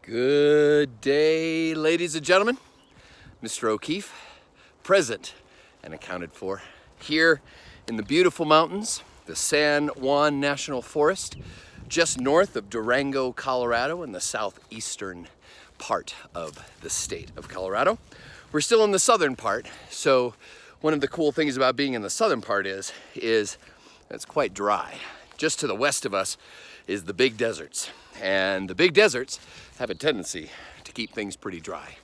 Good day, ladies and gentlemen. Mr. O'Keefe, present and accounted for here in the beautiful mountains, the San Juan National Forest, just north of Durango, Colorado, in the southeastern part of the state of Colorado. We're still in the southern part, so one of the cool things about being in the southern part is it's quite dry. Just to the west of us is the big deserts, and the big deserts have a tendency to keep things pretty dry.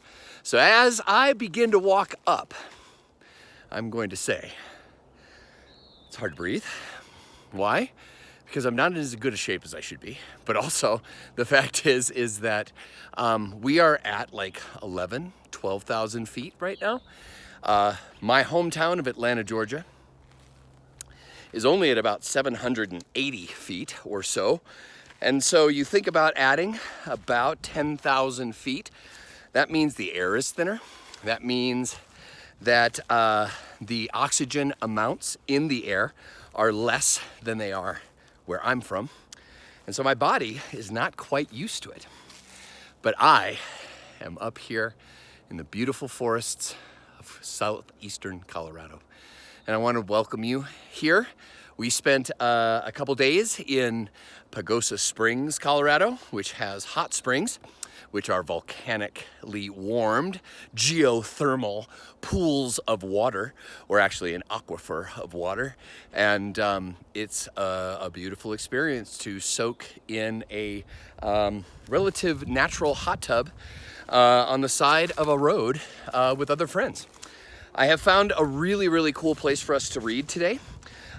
So as I begin to walk up, I'm going to say, it's hard to breathe. Why? Because I'm not in as good a shape as I should be. But also, the fact is that we are at like 12,000 feet right now. My hometown of Atlanta, Georgia, is only at about 780 feet or so. And so you think about adding about 10,000 feet. That means the air is thinner. That means that the oxygen amounts in the air are less than they are where I'm from. And so my body is not quite used to it. But I am up here in the beautiful forests of southeastern Colorado. And I want to welcome you here. We spent a couple days in Pagosa Springs, Colorado, which has hot springs, which are volcanically warmed, geothermal pools of water, or actually an aquifer of water. And it's a beautiful experience to soak in a relative natural hot tub on the side of a road with other friends. I have found a really, really cool place for us to read today.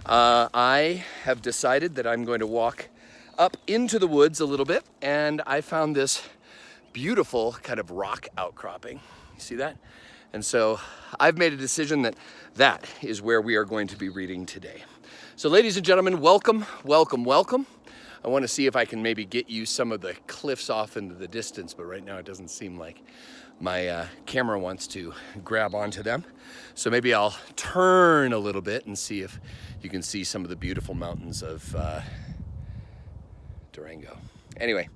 I have decided that I'm going to walk up into the woods a little bit, and I found this beautiful kind of rock outcropping. You see that? And so I've made a decision that is where we are going to be reading today. So ladies and gentlemen, welcome, welcome, welcome. I want to see if I can maybe get you some of the cliffs off into the distance, but right now it doesn't seem like my camera wants to grab onto them. So maybe I'll turn a little bit and see if you can see some of the beautiful mountains of Durango. Anyway,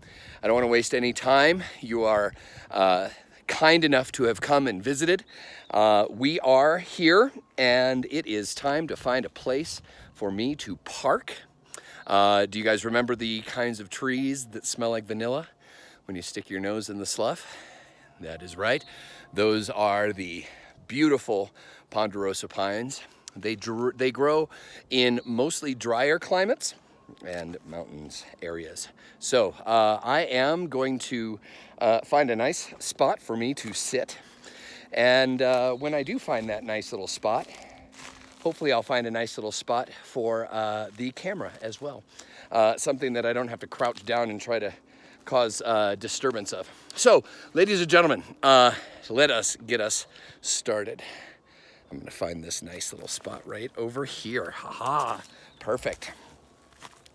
I don't want to waste any time. You are kind enough to have come and visited. We are here, and it is time to find a place for me to park. Do you guys remember the kinds of trees that smell like vanilla when you stick your nose in the slough? That is right. Those are the beautiful Ponderosa Pines. They grow in mostly drier climates and mountains areas. So I am going to find a nice spot for me to sit. And when I do find that nice little spot, hopefully I'll find a nice little spot for the camera as well. Something that I don't have to crouch down and try to cause disturbance of. So, ladies and gentlemen, let us get us started. I'm gonna find this nice little spot right over here. Haha, perfect.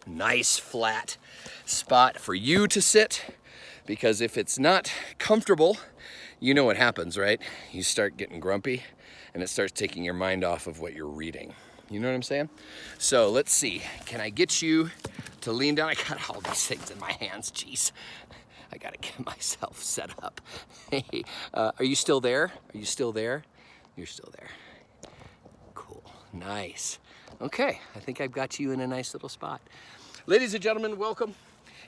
Nice flat spot for you to sit, because if it's not comfortable, you know what happens, right? You start getting grumpy and it starts taking your mind off of what you're reading. You know what I'm saying? So let's see, can I get you to lean down? I got all these things in my hands, jeez. I gotta get myself set up. Hey, are you still there? Are you still there? You're still there. Cool, nice. Okay, I think I've got you in a nice little spot. Ladies and gentlemen, welcome.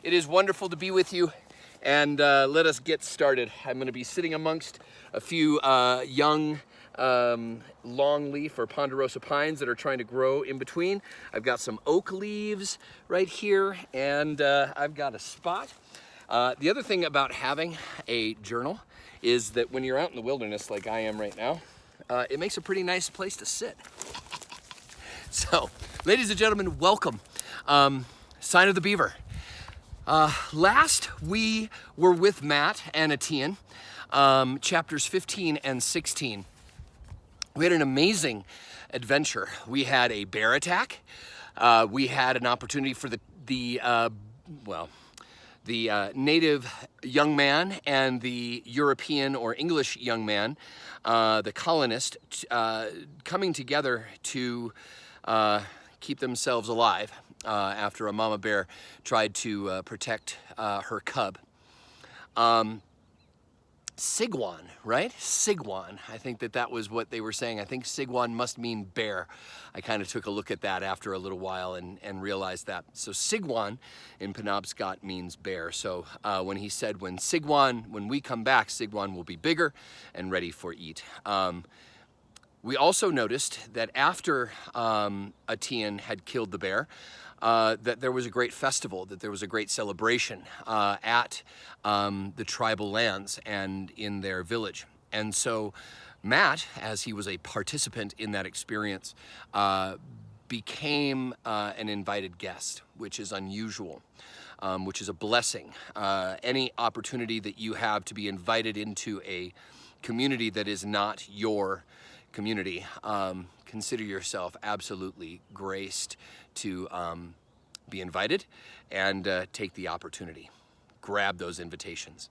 It is wonderful to be with you, and let us get started. I'm gonna be sitting amongst a few young longleaf or Ponderosa pines that are trying to grow in between. I've got some oak leaves right here, and I've got a spot. The other thing about having a journal is that when you're out in the wilderness like I am right now, it makes a pretty nice place to sit. So, ladies and gentlemen, welcome. Sign of the Beaver. Last we were with Matt and Attean, chapters 15 and 16. We had an amazing adventure. We had a bear attack. We had an opportunity for the native young man and the European or English young man, the colonist, coming together to keep themselves alive after a mama bear tried to protect her cub. Sigwan, right? Sigwan. I think that was what they were saying. I think Sigwan must mean bear. I kind of took a look at that after a little while and realized that. So Sigwan in Penobscot means bear. So when he said, when we come back, Sigwan will be bigger and ready for eat. We also noticed that after Attean had killed the bear, that there was a great festival, that there was a great celebration at the tribal lands and in their village. And so Matt, as he was a participant in that experience, became an invited guest, which is unusual, which is a blessing. Any opportunity that you have to be invited into a community that is not your community, consider yourself absolutely graced to be invited and take the opportunity. Grab those invitations.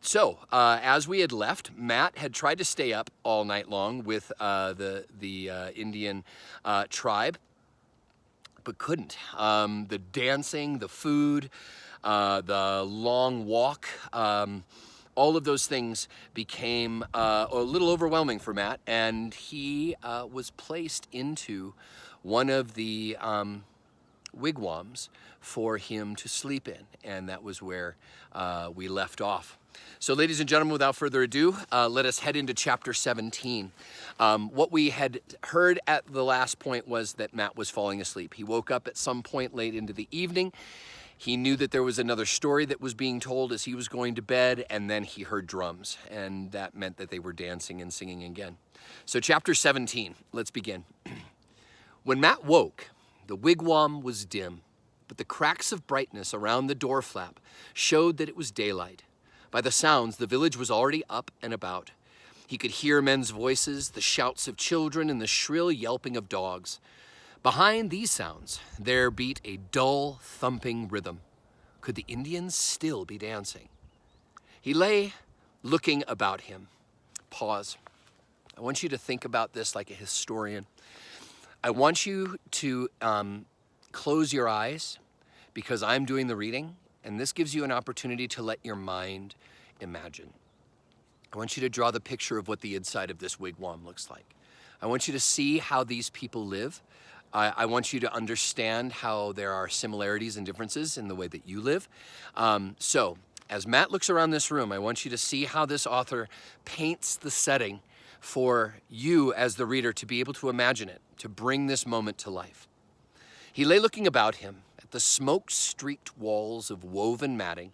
So as we had left, Matt had tried to stay up all night long with the Indian tribe, but couldn't. The dancing, the food, the long walk, all of those things became a little overwhelming for Matt, and he was placed into one of the wigwams for him to sleep in, and that was where we left off. So ladies and gentlemen, without further ado, let us head into chapter 17. What we had heard at the last point was that Matt was falling asleep. He woke up at some point late into the evening. He knew that there was another story that was being told as he was going to bed, and then he heard drums, and that meant that they were dancing and singing again. So chapter 17, let's begin. When Matt woke, the wigwam was dim, but the cracks of brightness around the door flap showed that it was daylight. By the sounds, the village was already up and about. He could hear men's voices, the shouts of children, and the shrill yelping of dogs. Behind these sounds, there beat a dull, thumping rhythm. Could the Indians still be dancing? He lay looking about him. Pause. I want you to think about this like a historian. I want you to close your eyes because I'm doing the reading, and this gives you an opportunity to let your mind imagine. I want you to draw the picture of what the inside of this wigwam looks like. I want you to see how these people live. I want you to understand how there are similarities and differences in the way that you live. So as Matt looks around this room, I want you to see how this author paints the setting for you as the reader to be able to imagine it, to bring this moment to life. He lay looking about him at the smoke-streaked walls of woven matting,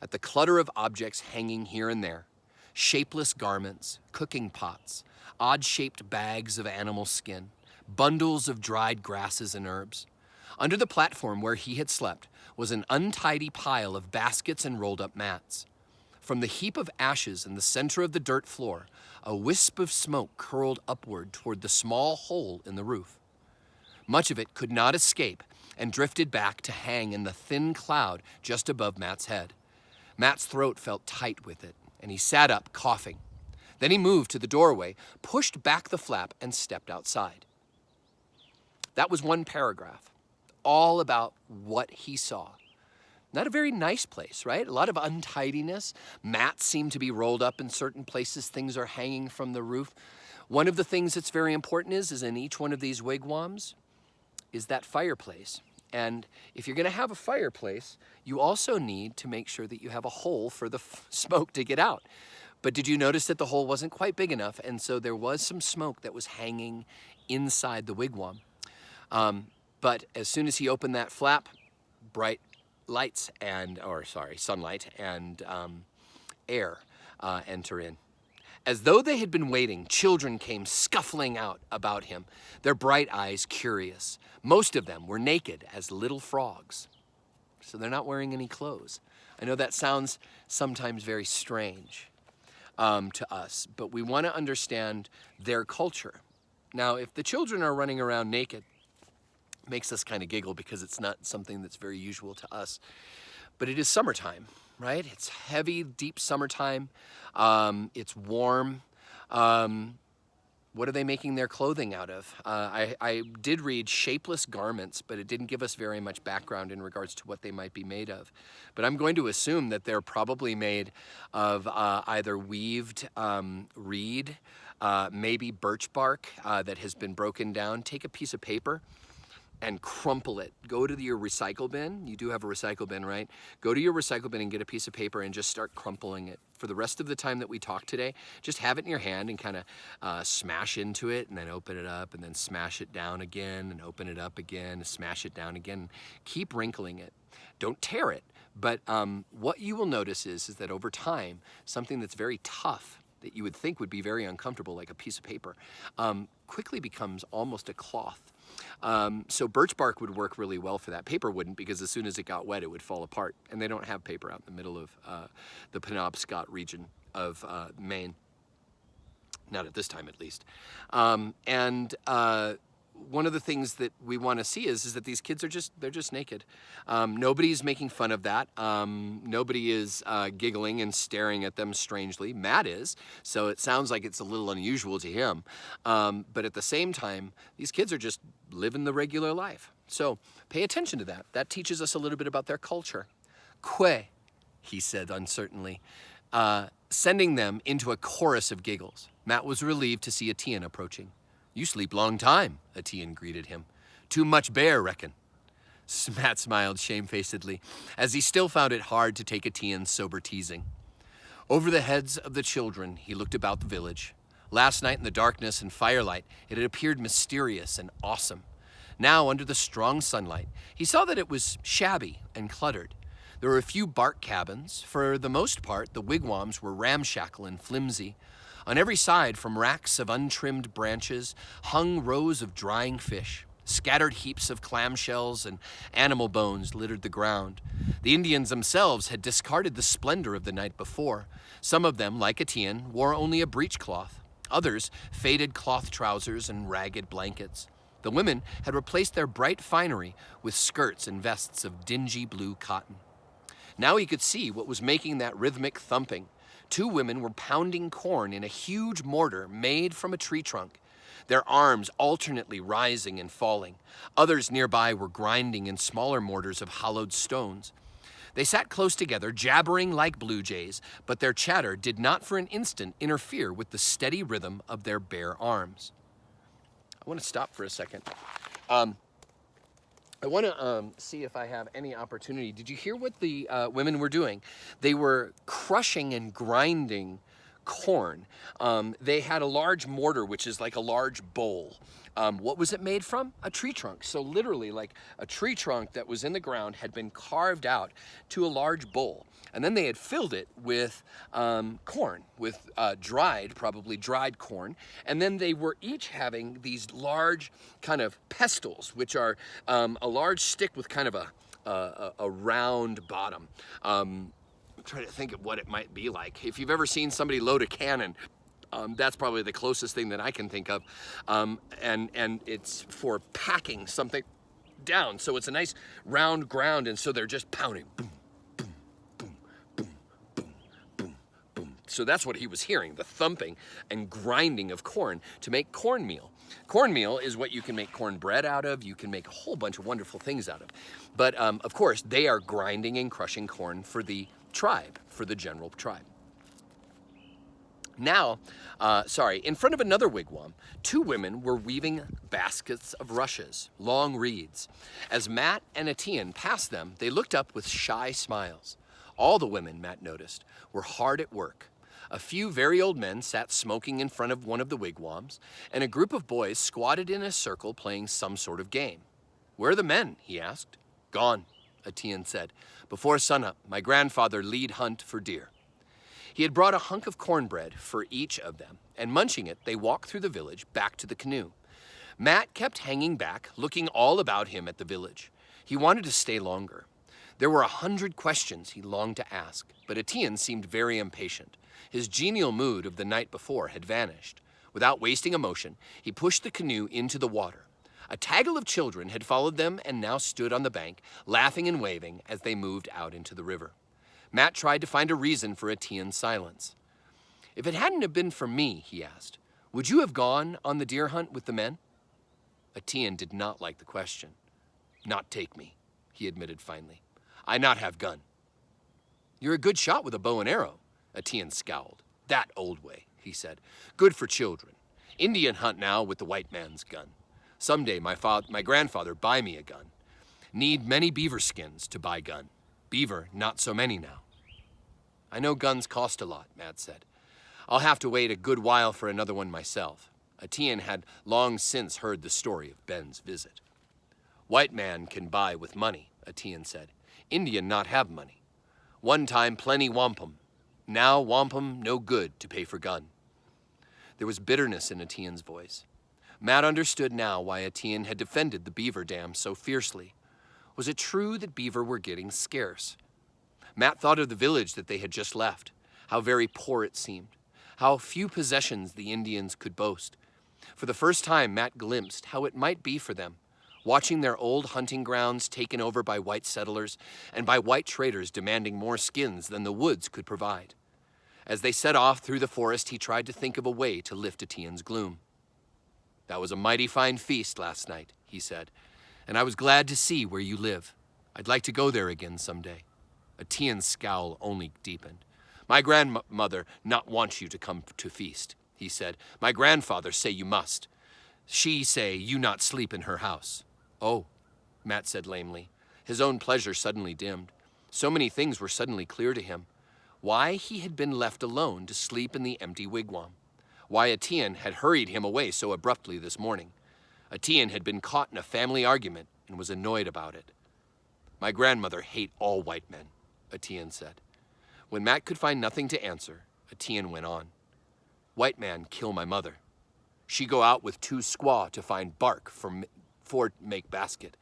at the clutter of objects hanging here and there, shapeless garments, cooking pots, odd-shaped bags of animal skin, bundles of dried grasses and herbs. Under the platform where he had slept was an untidy pile of baskets and rolled-up mats. From the heap of ashes in the center of the dirt floor, a wisp of smoke curled upward toward the small hole in the roof. Much of it could not escape and drifted back to hang in the thin cloud just above Matt's head. Matt's throat felt tight with it, and he sat up, coughing. Then he moved to the doorway, pushed back the flap, and stepped outside. That was one paragraph, all about what he saw. Not a very nice place, right? A lot of untidiness. Mats seem to be rolled up in certain places. Things are hanging from the roof. One of the things that's very important is in each one of these wigwams is that fireplace. And if you're going to have a fireplace, you also need to make sure that you have a hole for the smoke to get out. But did you notice that the hole wasn't quite big enough? And so there was some smoke that was hanging inside the wigwam. But as soon as he opened that flap, bright lights sunlight and air enter in. As though they had been waiting, children came scuffling out about him, their bright eyes curious. Most of them were naked as little frogs, so they're not wearing any clothes. I know that sounds sometimes very strange to us, but we want to understand their culture. Now, if the children are running around naked, it makes us kind of giggle because it's not something that's very usual to us. But it is summertime, right? It's heavy, deep summertime. It's warm. What are they making their clothing out of? I did read shapeless garments, but it didn't give us very much background in regards to what they might be made of. But I'm going to assume that they're probably made of either weaved reed, maybe birch bark that has been broken down. Take a piece of paper and crumple it. Go to your recycle bin. You do have a recycle bin, right? Go to your recycle bin and get a piece of paper and just start crumpling it. For the rest of the time that we talk today, just have it in your hand and kind of smash into it, and then open it up, and then smash it down again, and open it up again, and smash it down again. Keep wrinkling it. Don't tear it, but what you will notice is that over time, something that's very tough, that you would think would be very uncomfortable, like a piece of paper, quickly becomes almost a cloth. So birch bark would work really well for that. Paper wouldn't, because as soon as it got wet, it would fall apart. And they don't have paper out in the middle of the Penobscot region of Maine. Not at this time, at least. One of the things that we want to see is that these kids are they're just naked. Nobody's making fun of that. Nobody is giggling and staring at them strangely. Matt is, so it sounds like it's a little unusual to him. But at the same time, these kids are just living the regular life. So pay attention to that. That teaches us a little bit about their culture. Que, he said uncertainly, sending them into a chorus of giggles. Matt was relieved to see Attean approaching. "You sleep long time," Attean greeted him. "Too much bear, reckon." Matt smiled shamefacedly, as he still found it hard to take Attean's sober teasing. Over the heads of the children, he looked about the village. Last night in the darkness and firelight, it had appeared mysterious and awesome. Now, under the strong sunlight, he saw that it was shabby and cluttered. There were a few bark cabins. For the most part, the wigwams were ramshackle and flimsy. On every side, from racks of untrimmed branches, hung rows of drying fish. Scattered heaps of clamshells and animal bones littered the ground. The Indians themselves had discarded the splendor of the night before. Some of them, like Attean, wore only a breechcloth. Others, faded cloth trousers and ragged blankets. The women had replaced their bright finery with skirts and vests of dingy blue cotton. Now he could see what was making that rhythmic thumping. Two women were pounding corn in a huge mortar made from a tree trunk, their arms alternately rising and falling. Others nearby were grinding in smaller mortars of hollowed stones. They sat close together, jabbering like blue jays, but their chatter did not for an instant interfere with the steady rhythm of their bare arms. I want to stop for a second. I want to see if I have any opportunity. Did you hear what the women were doing? They were crushing and grinding corn. They had a large mortar, which is like a large bowl. What was it made from? A tree trunk. So literally, like a tree trunk that was in the ground had been carved out to a large bowl. And then they had filled it with corn, with probably dried corn. And then they were each having these large kind of pestles, which are a large stick with kind of a round bottom. I'm trying to think of what it might be like. If you've ever seen somebody load a cannon, that's probably the closest thing that I can think of. And it's for packing something down. So it's a nice round ground, and so they're just pounding. Boom, boom, boom, boom, boom, boom, boom. So that's what he was hearing, the thumping and grinding of corn to make cornmeal. Cornmeal is what you can make cornbread out of. You can make a whole bunch of wonderful things out of. But of course, they are grinding and crushing corn for the tribe, for the general tribe. Now, in front of another wigwam, two women were weaving baskets of rushes, long reeds. As Matt and Attean passed them, they looked up with shy smiles. All the women, Matt noticed, were hard at work. A few very old men sat smoking in front of one of the wigwams, and a group of boys squatted in a circle playing some sort of game. "Where are the men?" he asked. "Gone," Attean said. "Before sunup, my grandfather lead hunt for deer." He had brought a hunk of cornbread for each of them, and munching it, they walked through the village back to the canoe. Matt kept hanging back, looking all about him at the village. He wanted to stay longer. There were 100 questions he longed to ask, but Attean seemed very impatient. His genial mood of the night before had vanished. Without wasting a motion, he pushed the canoe into the water. A taggle of children had followed them and now stood on the bank, laughing and waving as they moved out into the river. Matt tried to find a reason for Attean's silence. "If it hadn't have been for me," he asked, Would you have gone on the deer hunt with the men? Attean did not like the question. Not take me, he admitted finally. I not have gun. You're a good shot with a bow and arrow, Attean scowled. That old way, he said. Good for children. Indian hunt now with the white man's gun. Someday my grandfather buy me a gun. Need many beaver skins to buy gun. Beaver, not so many now. I know guns cost a lot, Matt said. I'll have to wait a good while for another one myself. Attean had long since heard the story of Ben's visit. White man can buy with money, Attean said. Indian not have money. One time plenty wampum. Now wampum no good to pay for gun. There was bitterness in Attean's voice. Matt understood now why Attean had defended the beaver dam so fiercely. Was it true that beaver were getting scarce? Matt thought of the village that they had just left, how very poor it seemed, how few possessions the Indians could boast. For the first time, Matt glimpsed how it might be for them, watching their old hunting grounds taken over by white settlers and by white traders demanding more skins than the woods could provide. As they set off through the forest, he tried to think of a way to lift Attean's gloom. That was a mighty fine feast last night, he said, and I was glad to see where you live. I'd like to go there again someday. Attean's scowl only deepened. My grandmother not want you to come to feast, he said. My grandfather say you must. She say you not sleep in her house. Oh, Matt said lamely. His own pleasure suddenly dimmed. So many things were suddenly clear to him. Why he had been left alone to sleep in the empty wigwam. Why Attean had hurried him away so abruptly this morning. Attean had been caught in a family argument and was annoyed about it. My grandmother hate all white men, Attean said. When Matt could find nothing to answer, Attean went on. White man kill my mother. She go out with 2 squaw to find bark for make basket.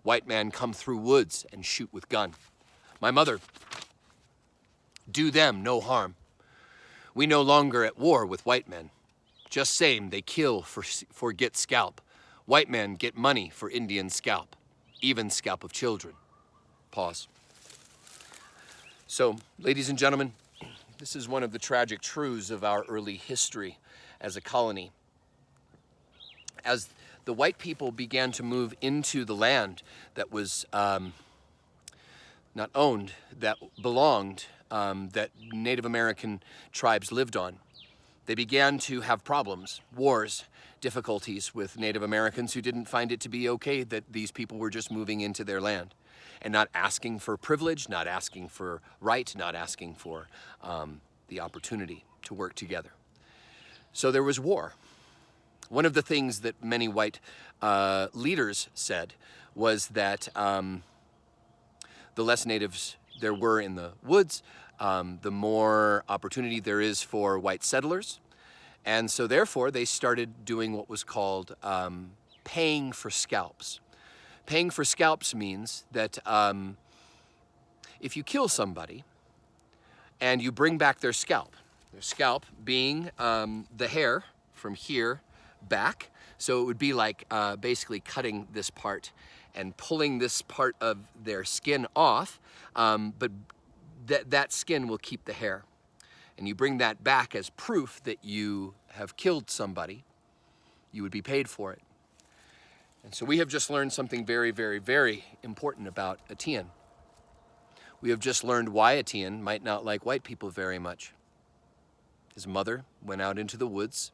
White man come through woods and shoot with gun. My mother do them no harm. We no longer at war with white men. Just same they kill for get scalp. White men get money for Indian scalp, even scalp of children. Pause. So, ladies and gentlemen, this is one of the tragic truths of our early history as a colony. As the white people began to move into the land that was not owned, that belonged, that Native American tribes lived on, they began to have problems, wars, difficulties with Native Americans who didn't find it to be okay that these people were just moving into their land and not asking for privilege, not asking for right, not asking for the opportunity to work together. So there was war. One of the things that many white leaders said was that the less natives there were in the woods, the more opportunity there is for white settlers. And so therefore they started doing what was called paying for scalps. Paying for scalps means that if you kill somebody and you bring back their scalp being the hair from here back, so it would be like basically cutting this part and pulling this part of their skin off, but that skin will keep the hair. And you bring that back as proof that you have killed somebody, you would be paid for it. And so we have just learned something very, very, very important about Attean. We have just learned why Attean might not like white people very much. His mother went out into the woods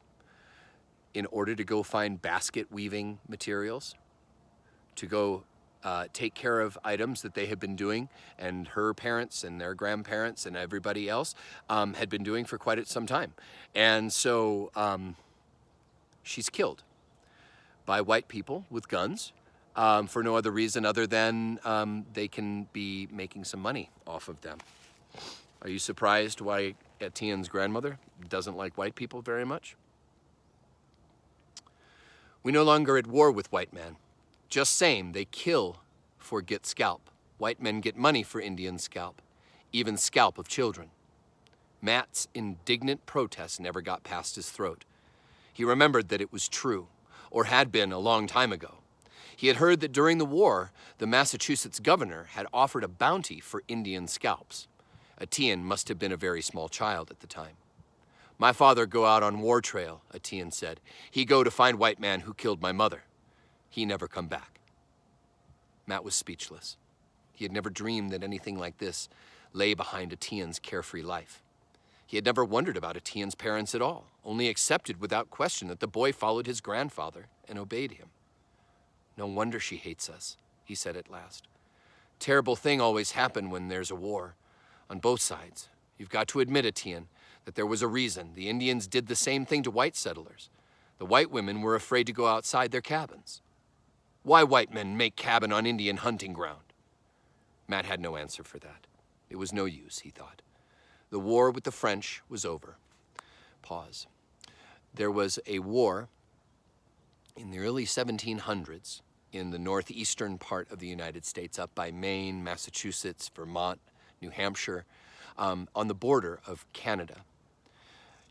in order to go find basket weaving materials, to go take care of items that they had been doing, and her parents and their grandparents and everybody else had been doing for quite some time. And so she's killed by white people with guns for no other reason other than they can be making some money off of them. Are you surprised why Attean's grandmother doesn't like white people very much? We no longer at war with white men. Just same, they kill for get scalp. White men get money for Indian scalp, even scalp of children. Matt's indignant protest never got past his throat. He remembered that it was true, or had been a long time ago. He had heard that during the war, the Massachusetts governor had offered a bounty for Indian scalps. Attean must have been a very small child at the time. My father go out on war trail, Attean said. He go to find white man who killed my mother. He never come back. Matt was speechless. He had never dreamed that anything like this lay behind Attean's carefree life. He had never wondered about Attean's parents at all, only accepted without question that the boy followed his grandfather and obeyed him. No wonder she hates us, he said at last. Terrible thing always happen when there's a war, on both sides. You've got to admit, Attean, that there was a reason. The Indians did the same thing to white settlers. The white women were afraid to go outside their cabins. Why white men make cabin on Indian hunting ground? Matt had no answer for that. It was no use, he thought. The war with the French was over. Pause. There was a war in the early 1700s in the northeastern part of the United States, up by Maine, Massachusetts, Vermont, New Hampshire, on the border of Canada.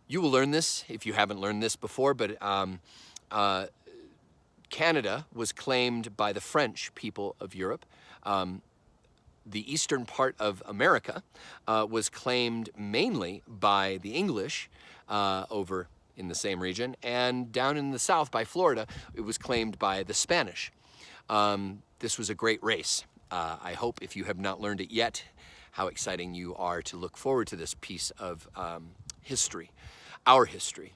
You will learn this if you haven't learned this before, but Canada was claimed by the French people of Europe. The eastern part of America was claimed mainly by the English over in the same region, and down in the south by Florida, it was claimed by the Spanish. This was a great race. I hope if you have not learned it yet, how exciting you are to look forward to this piece of history, our history.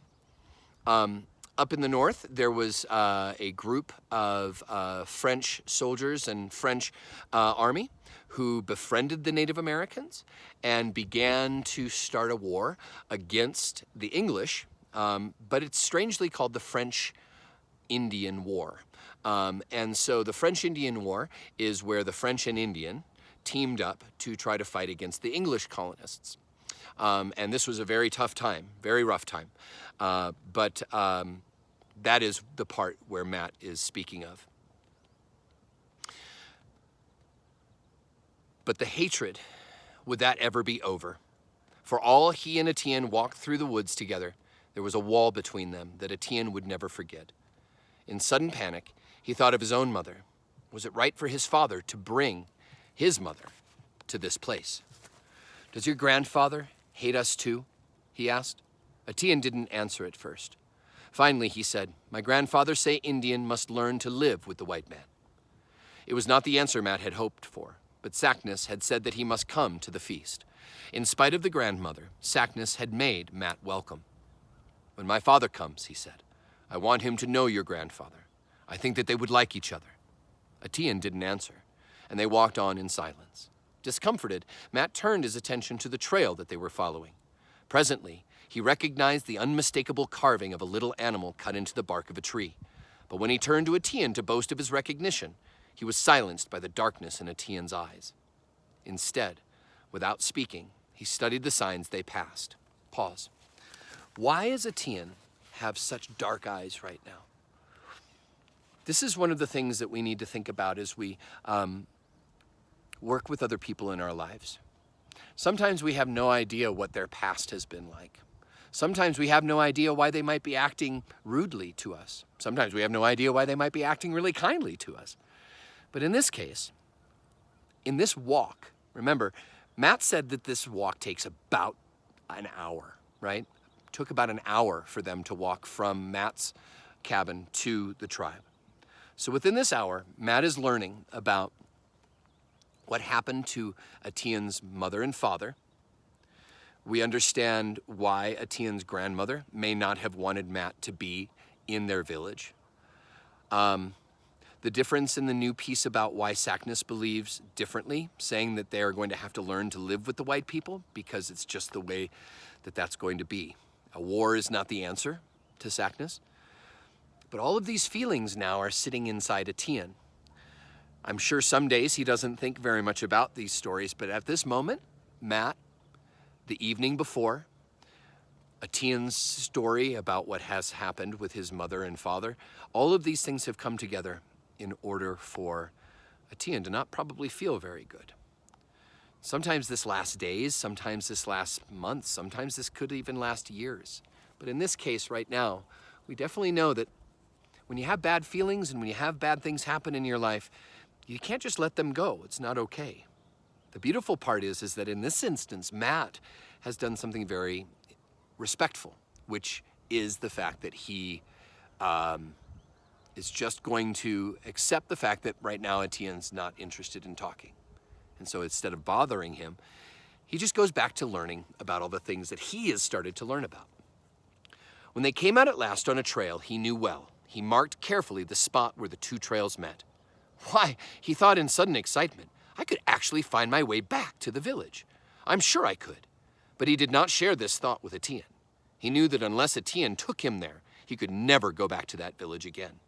Up in the north, there was a group of French soldiers and French army who befriended the Native Americans and began to start a war against the English, but it's strangely called the French-Indian War. And so the French-Indian War is where the French and Indian teamed up to try to fight against the English colonists. And this was a very tough time, very rough time. But that is the part where Matt is speaking of. But the hatred, would that ever be over? For all he and Attean walked through the woods together, there was a wall between them that Attean would never forget. In sudden panic, he thought of his own mother. Was it right for his father to bring his mother to this place? Does your grandfather hate us too? He asked. Attean didn't answer at first. Finally, he said, my grandfather say Indian must learn to live with the white man. It was not the answer Matt had hoped for, but Sackness had said that he must come to the feast. In spite of the grandmother, Sackness had made Matt welcome. When my father comes, he said, I want him to know your grandfather. I think that they would like each other. Attean didn't answer, and they walked on in silence. Discomforted, Matt turned his attention to the trail that they were following. Presently, he recognized the unmistakable carving of a little animal cut into the bark of a tree. But when he turned to Attean to boast of his recognition, he was silenced by the darkness in Attean's eyes. Instead, without speaking, he studied the signs they passed. Pause. Why does Attean have such dark eyes right now? This is one of the things that we need to think about as we work with other people in our lives. Sometimes we have no idea what their past has been like. Sometimes we have no idea why they might be acting rudely to us. Sometimes we have no idea why they might be acting really kindly to us. But in this case, in this walk, remember, Matt said that this walk takes about an hour, right? It took about an hour for them to walk from Matt's cabin to the tribe. So within this hour, Matt is learning about what happened to Attean's mother and father. We understand why Attean's grandmother may not have wanted Matt to be in their village. The difference in the new piece about why Sackness believes differently, saying that they are going to have to learn to live with the white people because it's just the way that that's going to be. A war is not the answer to Sackness. But all of these feelings now are sitting inside Attean. I'm sure some days he doesn't think very much about these stories, but at this moment, Matt, the evening before, Attean's story about what has happened with his mother and father, all of these things have come together in order for Attean to not probably feel very good. Sometimes this lasts days, sometimes this lasts months, sometimes this could even last years. But in this case right now, we definitely know that when you have bad feelings and when you have bad things happen in your life, you can't just let them go. It's not okay. The beautiful part is that in this instance, Matt has done something very respectful, which is the fact that he is just going to accept the fact that right now Attean's not interested in talking. And so instead of bothering him, he just goes back to learning about all the things that he has started to learn about. When they came out at last on a trail he knew well, he marked carefully the spot where the two trails met. Why, he thought in sudden excitement, I could actually find my way back to the village. I'm sure I could. But he did not share this thought with Attean. He knew that unless Attean took him there, he could never go back to that village again.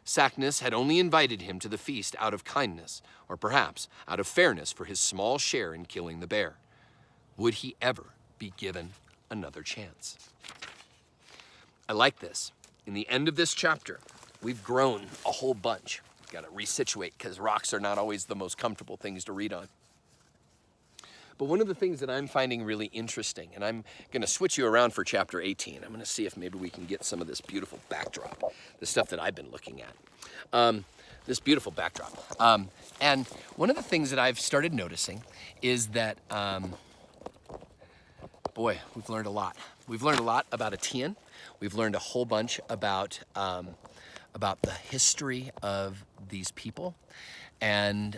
Saknus had only invited him to the feast out of kindness, or perhaps out of fairness for his small share in killing the bear. Would he ever be given another chance? I like this. In the end of this chapter, we've grown a whole bunch. Got to resituate because rocks are not always the most comfortable things to read on. But one of the things that I'm finding really interesting, and I'm going to switch you around for chapter 18. I'm going to see if maybe we can get some of this beautiful backdrop, the stuff that I've been looking at. This beautiful backdrop. And one of the things that I've started noticing is that, boy, we've learned a lot. We've learned a lot about Attean. We've learned a whole bunch about the history of these people. And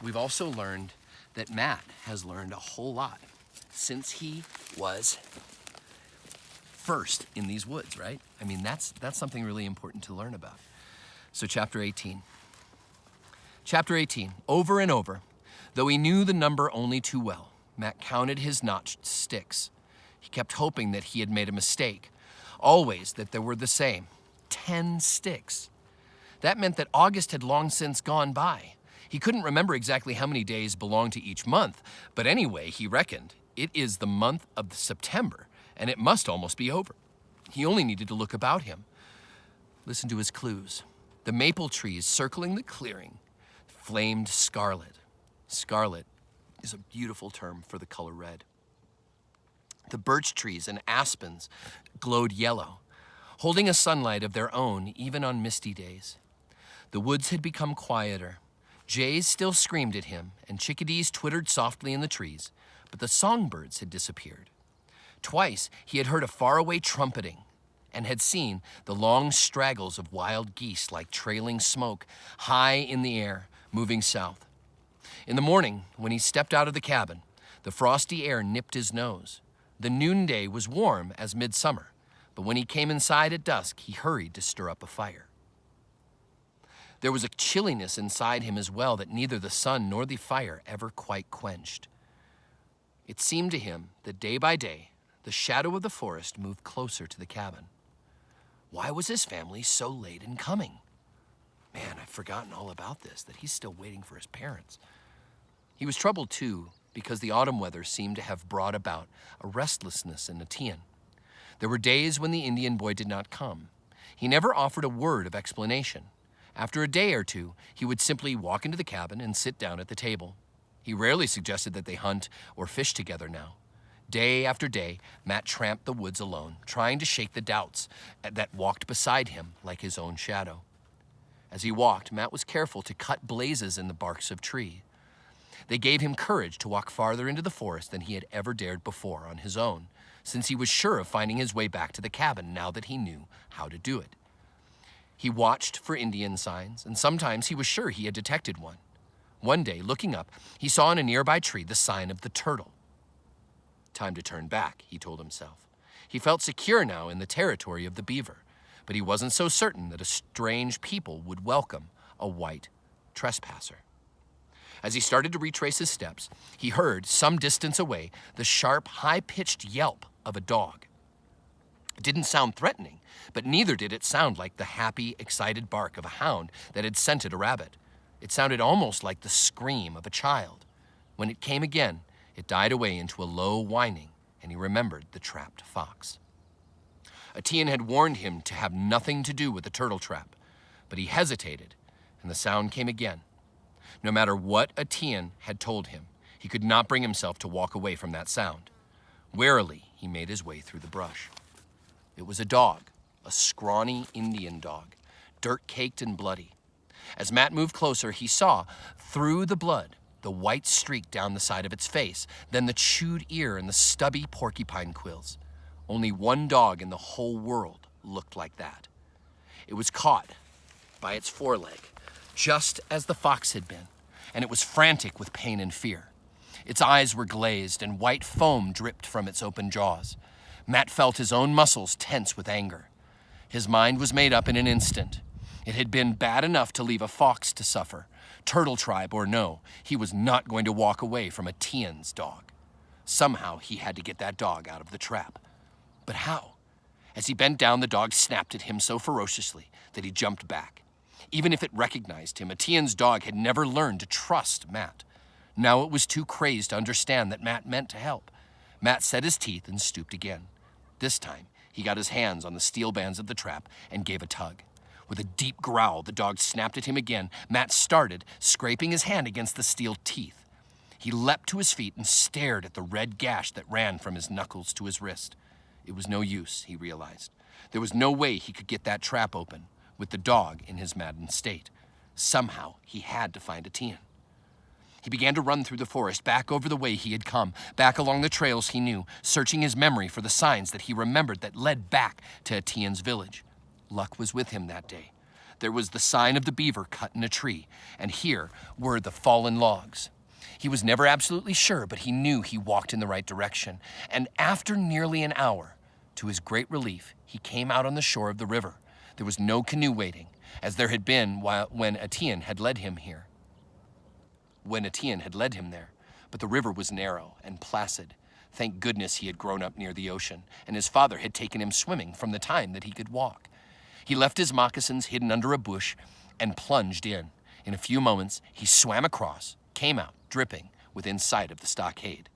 we've also learned that Matt has learned a whole lot since he was first in these woods, right? I mean, that's something really important to learn about. So chapter 18. Chapter 18, over and over, though he knew the number only too well, Matt counted his notched sticks. He kept hoping that he had made a mistake, always that there were the same, 10 sticks. That meant that August had long since gone by. He couldn't remember exactly how many days belonged to each month, but anyway, he reckoned, it is the month of September, and it must almost be over. He only needed to look about him. Listen to his clues. The maple trees circling the clearing flamed scarlet. Scarlet is a beautiful term for the color red. The birch trees and aspens glowed yellow, holding a sunlight of their own even on misty days. The woods had become quieter. Jays still screamed at him, and chickadees twittered softly in the trees, but the songbirds had disappeared. Twice he had heard a faraway trumpeting, and had seen the long straggles of wild geese like trailing smoke high in the air, moving south. In the morning, when he stepped out of the cabin, the frosty air nipped his nose. The noonday was warm as midsummer, but when he came inside at dusk, he hurried to stir up a fire. There was a chilliness inside him as well that neither the sun nor the fire ever quite quenched. It seemed to him that day by day, the shadow of the forest moved closer to the cabin. Why was his family so late in coming? Man, I've forgotten all about this, that he's still waiting for his parents. He was troubled too, because the autumn weather seemed to have brought about a restlessness in Attean. There were days when the Indian boy did not come. He never offered a word of explanation. After a day or two, he would simply walk into the cabin and sit down at the table. He rarely suggested that they hunt or fish together now. Day after day, Matt tramped the woods alone, trying to shake the doubts that walked beside him like his own shadow. As he walked, Matt was careful to cut blazes in the barks of trees. They gave him courage to walk farther into the forest than he had ever dared before on his own, since he was sure of finding his way back to the cabin now that he knew how to do it. He watched for Indian signs, and sometimes he was sure he had detected one. One day, looking up, he saw in a nearby tree the sign of the turtle. Time to turn back, he told himself. He felt secure now in the territory of the beaver, but he wasn't so certain that a strange people would welcome a white trespasser. As he started to retrace his steps, he heard, some distance away, the sharp, high-pitched yelp of a dog. It didn't sound threatening, but neither did it sound like the happy, excited bark of a hound that had scented a rabbit. It sounded almost like the scream of a child. When it came again, it died away into a low whining, and he remembered the trapped fox. Attean had warned him to have nothing to do with the turtle trap, but he hesitated, and the sound came again. No matter what Attean had told him, he could not bring himself to walk away from that sound. Warily, he made his way through the brush. It was a dog, a scrawny Indian dog, dirt-caked and bloody. As Matt moved closer, he saw, through the blood, the white streak down the side of its face, then the chewed ear and the stubby porcupine quills. Only one dog in the whole world looked like that. It was caught by its foreleg, just as the fox had been, and it was frantic with pain and fear. Its eyes were glazed, and white foam dripped from its open jaws. Matt felt his own muscles tense with anger. His mind was made up in an instant. It had been bad enough to leave a fox to suffer. Turtle tribe or no, he was not going to walk away from Attean's dog. Somehow he had to get that dog out of the trap. But how? As he bent down, the dog snapped at him so ferociously that he jumped back. Even if it recognized him, Attean's dog had never learned to trust Matt. Now it was too crazed to understand that Matt meant to help. Matt set his teeth and stooped again. This time, he got his hands on the steel bands of the trap and gave a tug. With a deep growl, the dog snapped at him again. Matt started, scraping his hand against the steel teeth. He leapt to his feet and stared at the red gash that ran from his knuckles to his wrist. It was no use, he realized. There was no way he could get that trap open, with the dog in his maddened state. Somehow, he had to find Attean. He began to run through the forest, back over the way he had come, back along the trails he knew, searching his memory for the signs that he remembered that led back to Attean's village. Luck was with him that day. There was the sign of the beaver cut in a tree, and here were the fallen logs. He was never absolutely sure, but he knew he walked in the right direction. And after nearly an hour, to his great relief, he came out on the shore of the river. There was no canoe waiting, as there had been when Attean had led him here. But the river was narrow and placid. Thank goodness he had grown up near the ocean, and his father had taken him swimming from the time that he could walk. He left his moccasins hidden under a bush and plunged in. In a few moments, he swam across, came out, dripping, within sight of the stockade.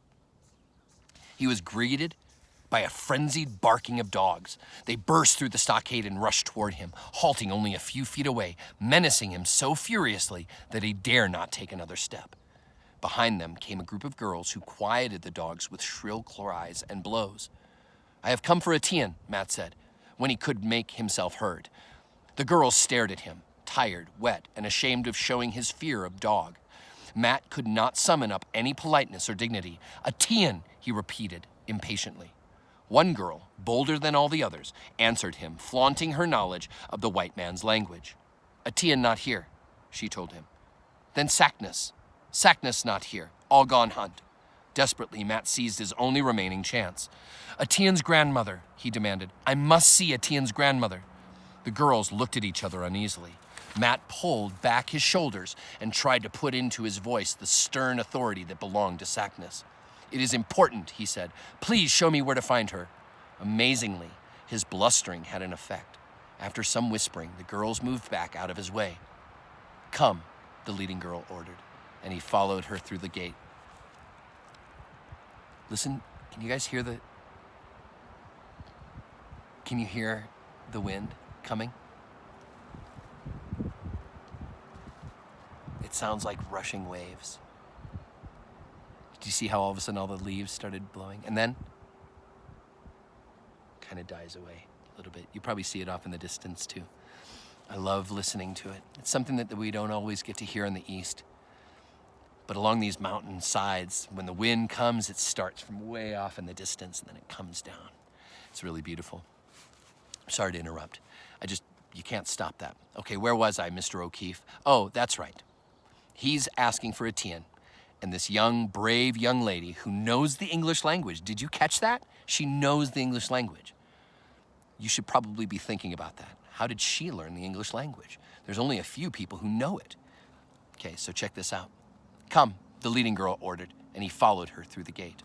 He was greeted by a frenzied barking of dogs. They burst through the stockade and rushed toward him, halting only a few feet away, menacing him so furiously that he dare not take another step. Behind them came a group of girls who quieted the dogs with shrill cries and blows. "I have come for Attean," Matt said, when he could make himself heard. The girls stared at him, tired, wet, and ashamed of showing his fear of dog. Matt could not summon up any politeness or dignity. "Attean," he repeated impatiently. One girl, bolder than all the others, answered him, flaunting her knowledge of the white man's language. "Attean not here," she told him. "Then Saknus. Saknus not here. All gone hunt." Desperately, Matt seized his only remaining chance. "Attean's grandmother," he demanded. "I must see Attean's grandmother." The girls looked at each other uneasily. Matt pulled back his shoulders and tried to put into his voice the stern authority that belonged to Saknus. "It is important," he said. "Please show me where to find her." Amazingly, his blustering had an effect. After some whispering, the girls moved back out of his way. "Come," the leading girl ordered, and he followed her through the gate. Listen, can you guys hear Can you hear the wind coming? It sounds like rushing waves. Do you see how all of a sudden all the leaves started blowing? And then kind of dies away a little bit. You probably see it off in the distance too. I love listening to it. It's something that we don't always get to hear in the East. But along these mountain sides, when the wind comes, it starts from way off in the distance and then it comes down. It's really beautiful. Sorry to interrupt. You can't stop that. Okay, where was I, Mr. O'Keefe? Oh, that's right. He's asking for Attean. And this young, brave young lady who knows the English language. Did you catch that? She knows the English language. You should probably be thinking about that. How did she learn the English language? There's only a few people who know it. Okay, so check this out. "Come," the leading girl ordered, and he followed her through the gate.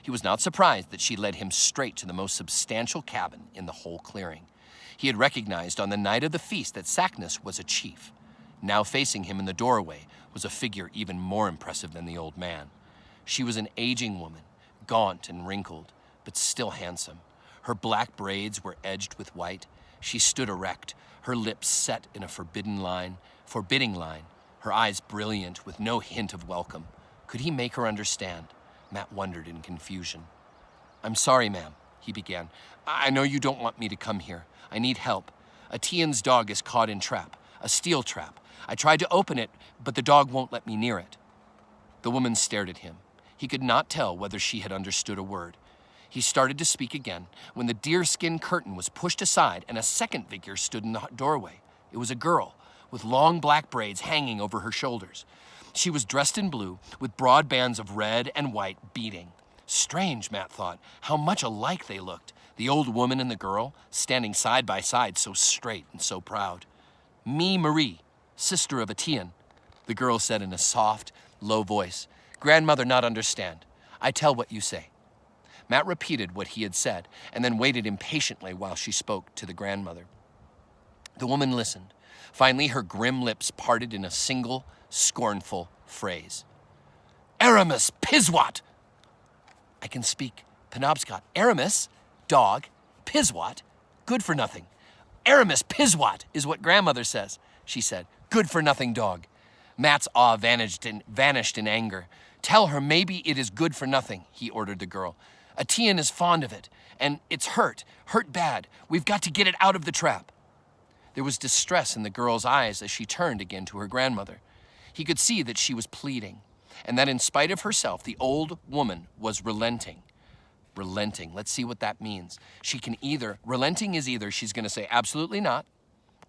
He was not surprised that she led him straight to the most substantial cabin in the whole clearing. He had recognized on the night of the feast that Saknus was a chief. Now facing him in the doorway was a figure even more impressive than the old man. She was an aging woman, gaunt and wrinkled, but still handsome. Her black braids were edged with white. She stood erect, her lips set in a forbidding line, her eyes brilliant with no hint of welcome. Could he make her understand? Matt wondered in confusion. "I'm sorry, ma'am," he began. "I know you don't want me to come here. I need help. Attean's dog is caught in trap, a steel trap. I tried to open it, but the dog won't let me near it." The woman stared at him. He could not tell whether she had understood a word. He started to speak again when the deerskin curtain was pushed aside and a second figure stood in the doorway. It was a girl with long black braids hanging over her shoulders. She was dressed in blue with broad bands of red and white beading. Strange, Matt thought, how much alike they looked, the old woman and the girl, standing side by side so straight and so proud. "Me, Marie, sister of Attean," the girl said in a soft, low voice. "Grandmother not understand. I tell what you say." Matt repeated what he had said and then waited impatiently while she spoke to the grandmother. The woman listened. Finally, her grim lips parted in a single, scornful phrase. "Aramis Piswat!" "I can speak Penobscot. Aramis, dog, Piswat, good for nothing. Aramis Piswat is what grandmother says," she said. "Good for nothing dog." Matt's awe vanished in anger. "Tell her maybe it is good for nothing," he ordered the girl. "Attean is fond of it, and it's hurt bad. We've got to get it out of the trap." There was distress in the girl's eyes as she turned again to her grandmother. He could see that she was pleading, and that in spite of herself, the old woman was relenting. Relenting, let's see what that means. Relenting is either she's going to say absolutely not,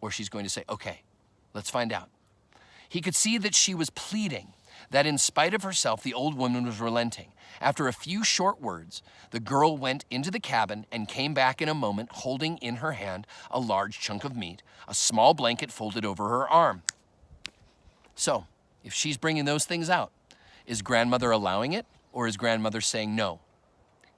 or she's going to say, okay, let's find out. He could see that she was pleading, that in spite of herself, the old woman was relenting. After a few short words, the girl went into the cabin and came back in a moment holding in her hand a large chunk of meat, a small blanket folded over her arm. So, if she's bringing those things out, is grandmother allowing it, or is grandmother saying no?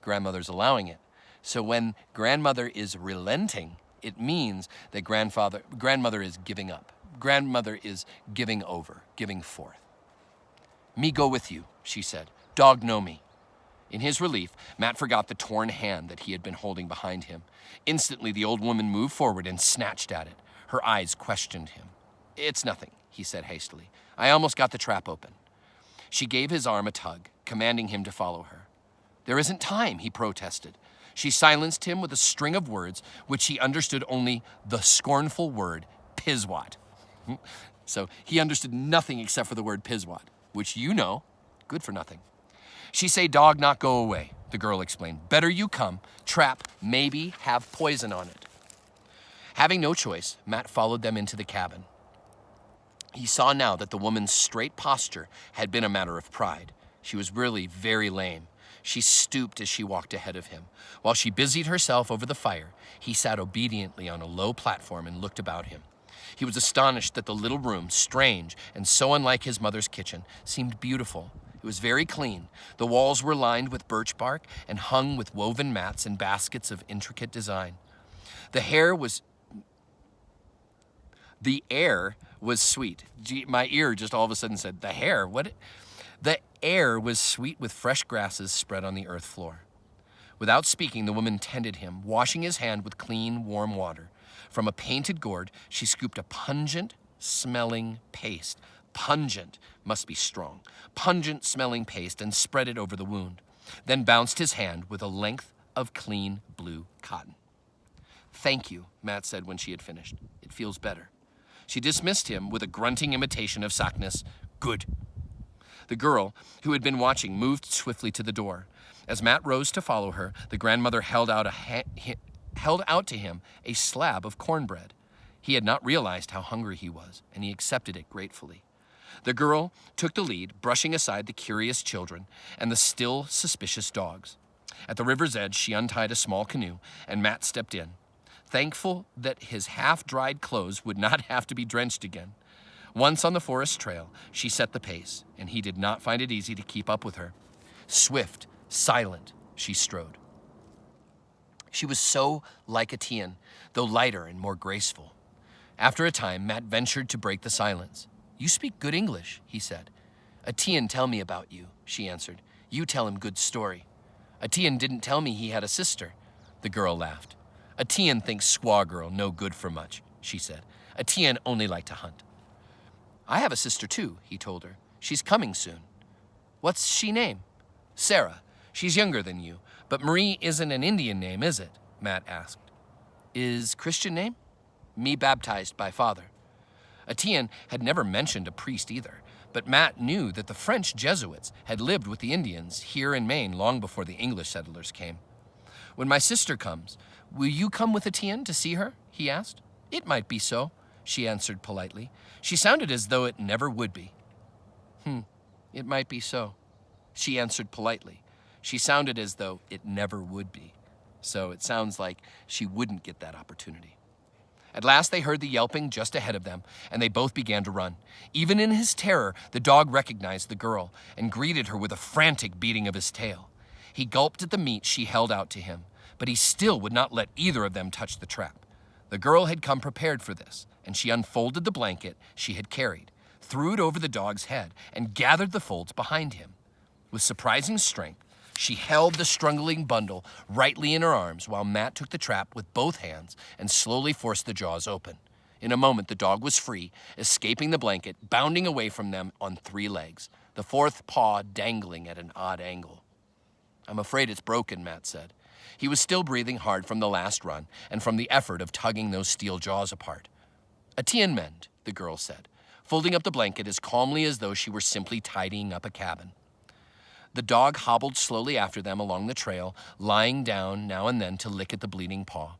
Grandmother's allowing it. So when grandmother is relenting, it means that grandmother is giving up. Grandmother is giving over, giving forth. "Me go with you," she said. "Dog know me." In his relief, Matt forgot the torn hand that he had been holding behind him. Instantly, the old woman moved forward and snatched at it. Her eyes questioned him. "It's nothing," he said hastily. "I almost got the trap open." She gave his arm a tug, commanding him to follow her. "There isn't time," he protested. She silenced him with a string of words which he understood only the scornful word Piswat. So he understood nothing except for the word Piswat, which you know, good for nothing. "She say dog not go away," the girl explained. "Better you come. Trap maybe have poison on it." Having no choice, Matt followed them into the cabin. He saw now that the woman's straight posture had been a matter of pride. She was really very lame. She stooped as she walked ahead of him. While she busied herself over the fire, he sat obediently on a low platform and looked about him. He was astonished that the little room, strange and so unlike his mother's kitchen, seemed beautiful. It was very clean. The walls were lined with birch bark and hung with woven mats and baskets of intricate design. The air was sweet. Gee, my ear just all of a sudden said, the hair, what? The air was sweet with fresh grasses spread on the earth floor. Without speaking, the woman tended him, washing his hand with clean, warm water. From a painted gourd, she scooped a pungent-smelling paste. Pungent must be strong. Pungent-smelling paste and spread it over the wound. Then bounced his hand with a length of clean blue cotton. "Thank you," Matt said when she had finished. "It feels better." She dismissed him with a grunting imitation of Sackness. "Good." The girl, who had been watching, moved swiftly to the door. As Matt rose to follow her, the grandmother held out to him a slab of cornbread. He had not realized how hungry he was, and he accepted it gratefully. The girl took the lead, brushing aside the curious children and the still suspicious dogs. At the river's edge, she untied a small canoe, and Matt stepped in, thankful that his half-dried clothes would not have to be drenched again. Once on the forest trail, she set the pace, and he did not find it easy to keep up with her. Swift, silent, she strode. She was so like Attean, though lighter and more graceful. After a time, Matt ventured to break the silence. "You speak good English," he said. "Attean tell me about you," she answered. "You tell him good story." "Attean didn't tell me he had a sister." The girl laughed. "Attean thinks squaw girl no good for much," she said. "Attean only like to hunt." "I have a sister too," he told her. "She's coming soon." "What's she name?" "Sarah. She's younger than you. But Marie isn't an Indian name, is it?" Matt asked. "Is Christian name?" "Me baptized by father." Attean had never mentioned a priest either, but Matt knew that the French Jesuits had lived with the Indians here in Maine long before the English settlers came. When my sister comes, will you come with Attean to see her? He asked. It might be so, she answered politely. She sounded as though it never would be. It might be so, she answered politely. She sounded as though it never would be. So it sounds like she wouldn't get that opportunity. At last they heard the yelping just ahead of them, and they both began to run. Even in his terror, the dog recognized the girl and greeted her with a frantic beating of his tail. He gulped at the meat she held out to him, but he still would not let either of them touch the trap. The girl had come prepared for this, and she unfolded the blanket she had carried, threw it over the dog's head, and gathered the folds behind him. With surprising strength, she held the struggling bundle rightly in her arms while Matt took the trap with both hands and slowly forced the jaws open. In a moment, the dog was free, escaping the blanket, bounding away from them on 3 legs, the 4th paw dangling at an odd angle. I'm afraid it's broken, Matt said. He was still breathing hard from the last run and from the effort of tugging those steel jaws apart. Attean mend, the girl said, folding up the blanket as calmly as though she were simply tidying up a cabin. The dog hobbled slowly after them along the trail, lying down now and then to lick at the bleeding paw.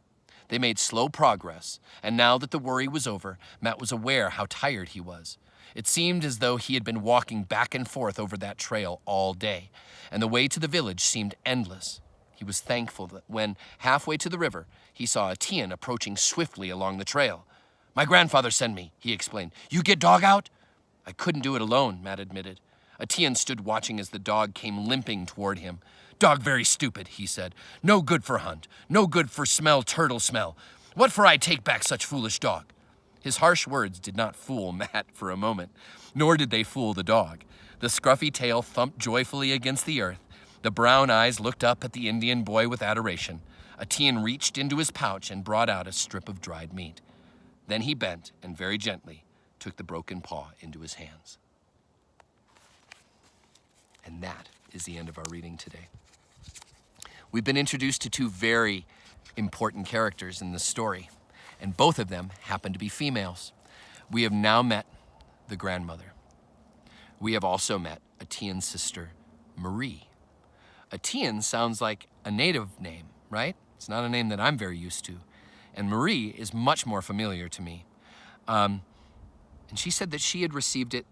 They made slow progress, and now that the worry was over, Matt was aware how tired he was. It seemed as though he had been walking back and forth over that trail all day, and the way to the village seemed endless. He was thankful that when, halfway to the river, he saw Attean approaching swiftly along the trail. My grandfather sent me, he explained. You get dog out? I couldn't do it alone, Matt admitted. Attean stood watching as the dog came limping toward him. Dog very stupid, he said. No good for hunt. No good for smell turtle smell. What for I take back such foolish dog? His harsh words did not fool Matt for a moment, nor did they fool the dog. The scruffy tail thumped joyfully against the earth. The brown eyes looked up at the Indian boy with adoration. Attean reached into his pouch and brought out a strip of dried meat. Then he bent and very gently took the broken paw into his hands. And that is the end of our reading today. We've been introduced to 2 very important characters in this story, and both of them happen to be females. We have now met the grandmother. We have also met Attean's sister, Marie. Attean sounds like a native name, right? It's not a name that I'm very used to. And Marie is much more familiar to me. And she said that she had received it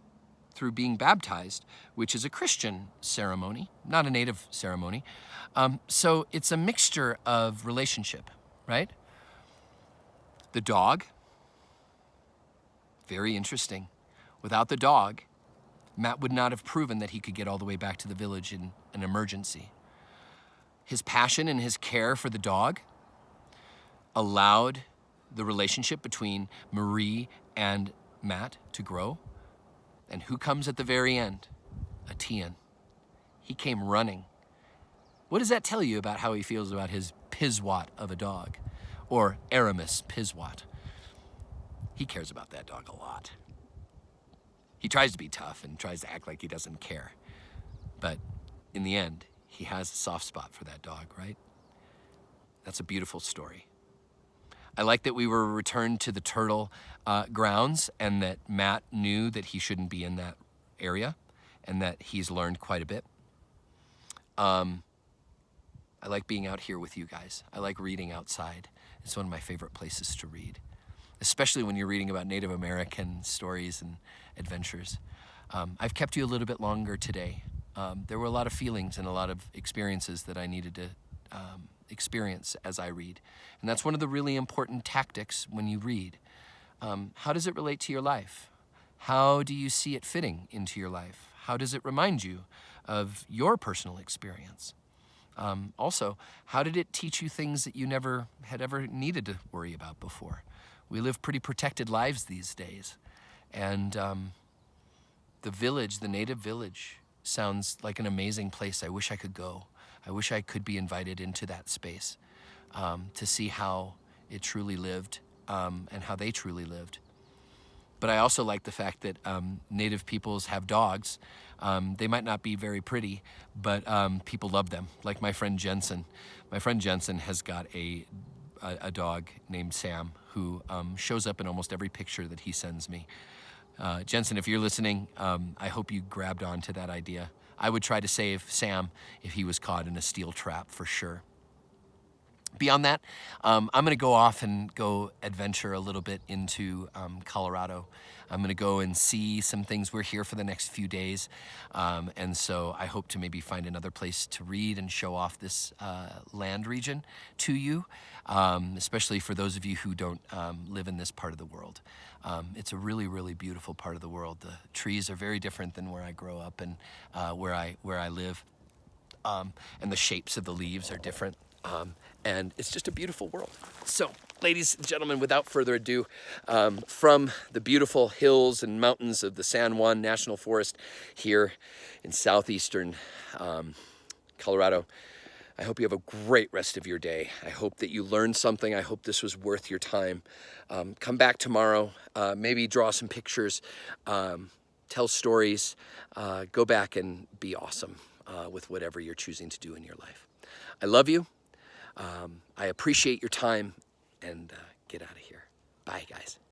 through being baptized, which is a Christian ceremony, not a native ceremony. So it's a mixture of relationship, right? The dog, very interesting. Without the dog, Matt would not have proven that he could get all the way back to the village in an emergency. His passion and his care for the dog allowed the relationship between Marie and Matt to grow. And who comes at the very end? Attean. He came running. What does that tell you about how he feels about his Piswat of a dog? Or Aramis Piswat? He cares about that dog a lot. He tries to be tough and tries to act like he doesn't care. But in the end, he has a soft spot for that dog, right? That's a beautiful story. I like that we were returned to the turtle grounds and that Matt knew that he shouldn't be in that area and that he's learned quite a bit. I like being out here with you guys. I like reading outside. It's one of my favorite places to read, especially when you're reading about Native American stories and adventures. I've kept you a little bit longer today. There were a lot of feelings and a lot of experiences that I needed to experience as I read. And that's one of the really important tactics when you read. How does it relate to your life? How do you see it fitting into your life? How does it remind you of your personal experience? Also, how did it teach you things that you never had ever needed to worry about before? We live pretty protected lives these days. And the village, the native village, sounds like an amazing place. I wish I could go. I wish I could be invited into that space to see how it truly lived and how they truly lived. But I also like the fact that native peoples have dogs. They might not be very pretty, but people love them. Like my friend Jensen. My friend Jensen has got a dog named Sam who shows up in almost every picture that he sends me. Jensen, if you're listening, I hope you grabbed onto that idea. I would try to save Sam if he was caught in a steel trap for sure. Beyond that, I'm going to go off and go adventure a little bit into Colorado. I'm going to go and see some things. We're here for the next few days, and so I hope to maybe find another place to read and show off this land region to you, especially for those of you who don't live in this part of the world. It's a really, really beautiful part of the world. The trees are very different than where I grow up and where I live, and the shapes of the leaves are different. And it's just a beautiful world. So, ladies and gentlemen, without further ado, from the beautiful hills and mountains of the San Juan National Forest here in southeastern Colorado, I hope you have a great rest of your day. I hope that you learned something. I hope this was worth your time. Come back tomorrow, maybe draw some pictures, tell stories, go back and be awesome with whatever you're choosing to do in your life. I love you. I appreciate your time, and get out of here. Bye, guys.